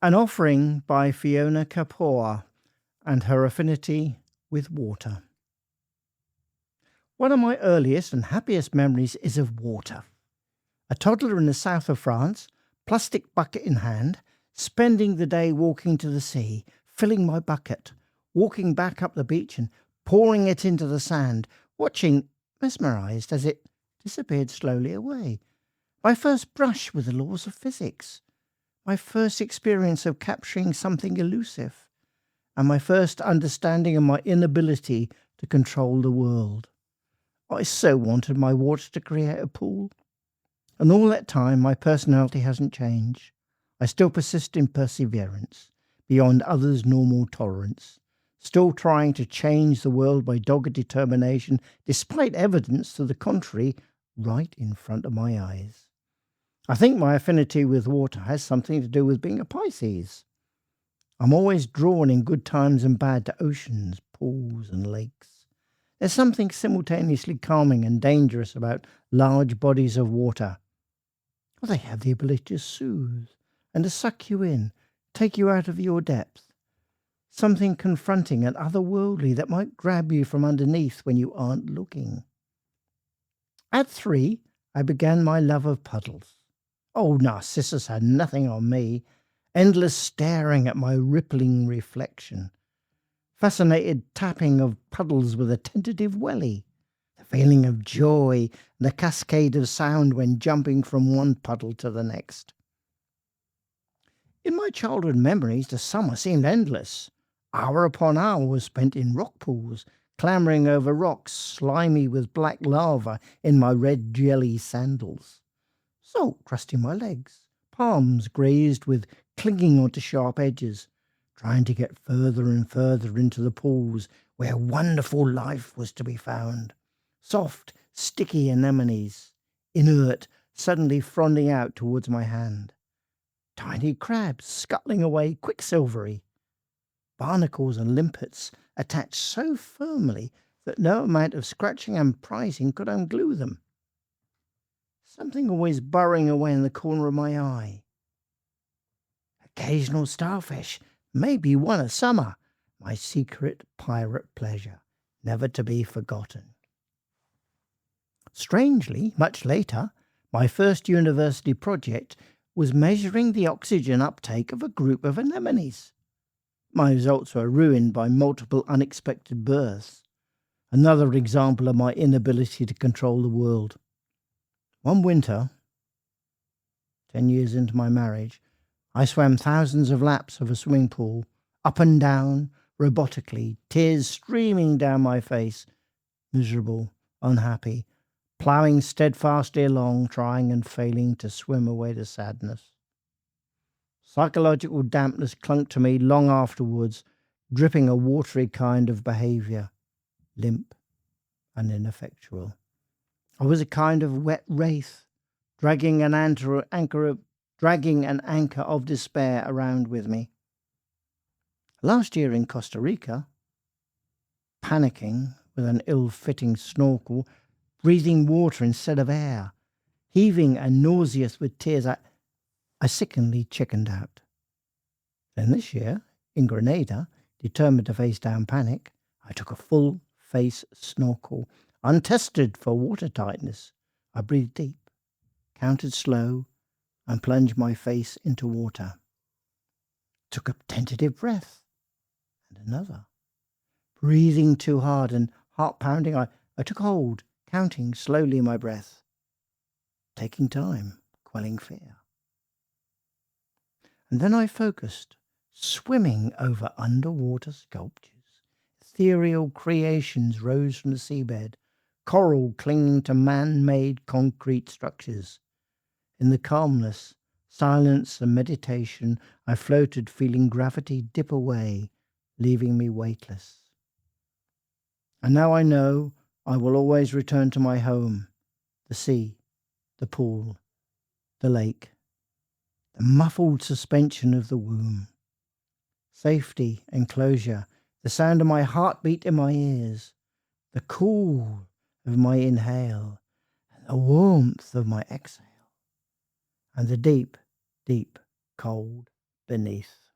An offering by Fiona Kapur and her affinity with water. One of my earliest and happiest memories is of water. A toddler in the south of France, plastic bucket in hand, spending the day walking to the sea, filling my bucket, walking back up the beach and pouring it into the sand, watching, mesmerised, as it disappeared slowly away. My first brush with the laws of physics, my first experience of capturing something elusive, and my first understanding of my inability to control the world. I so wanted my water to create a pool. And all that time, my personality hasn't changed. I still persist in perseverance, beyond others' normal tolerance, still trying to change the world by dogged determination, despite evidence to the contrary right in front of my eyes. I think my affinity with water has something to do with being a Pisces. I'm always drawn in good times and bad to oceans, pools, and lakes. There's something simultaneously calming and dangerous about large bodies of water. Well, they have the ability to soothe and to suck you in, take you out of your depth. Something confronting and otherworldly that might grab you from underneath when you aren't looking. At 3, I began my love of puddles. Oh, Narcissus had nothing on me. Endless staring at my rippling reflection. Fascinated tapping of puddles with a tentative welly. The feeling of joy, the cascade of sound when jumping from one puddle to the next. In my childhood memories, the summer seemed endless. Hour upon hour was spent in rock pools, clambering over rocks slimy with black lava in my red jelly sandals. Salt crusting my legs, palms grazed with clinging onto sharp edges, trying to get further and further into the pools where wonderful life was to be found. Soft, sticky anemones, inert, suddenly fronding out towards my hand. Tiny crabs scuttling away quicksilvery. Barnacles and limpets attached so firmly that no amount of scratching and prizing could unglue them. Something always burrowing away in the corner of my eye. Occasional starfish, maybe one a summer, my secret pirate pleasure, never to be forgotten. Strangely, much later, my first university project was measuring the oxygen uptake of a group of anemones. My results were ruined by multiple unexpected births, another example of my inability to control the world. One winter, 10 years into my marriage, I swam thousands of laps of a swimming pool, up and down, robotically, tears streaming down my face, miserable, unhappy, ploughing steadfastly along, trying and failing to swim away the sadness. Psychological dampness clung to me long afterwards, dripping a watery kind of behaviour, limp and ineffectual. I was a kind of wet wraith, dragging an anchor of despair around with me. Last year in Costa Rica, panicking with an ill-fitting snorkel, breathing water instead of air, heaving and nauseous with tears, I sickeningly chickened out. Then this year, in Grenada, determined to face down panic, I took a full-face snorkel, untested for watertightness. I breathed deep, counted slow, and plunged my face into water. Took a tentative breath, and another. Breathing too hard and heart pounding, I took hold, counting slowly my breath, taking time, quelling fear. And then I focused, swimming over underwater sculptures. Ethereal creations rose from the seabed, coral clinging to man-made concrete structures. In the calmness, silence, and meditation, I floated, feeling gravity dip away, leaving me weightless. And now I know I will always return to my home, the sea, the pool, the lake, the muffled suspension of the womb. Safety, enclosure, the sound of my heartbeat in my ears, the cool of my inhale, and the warmth of my exhale, and the deep, deep, cold beneath.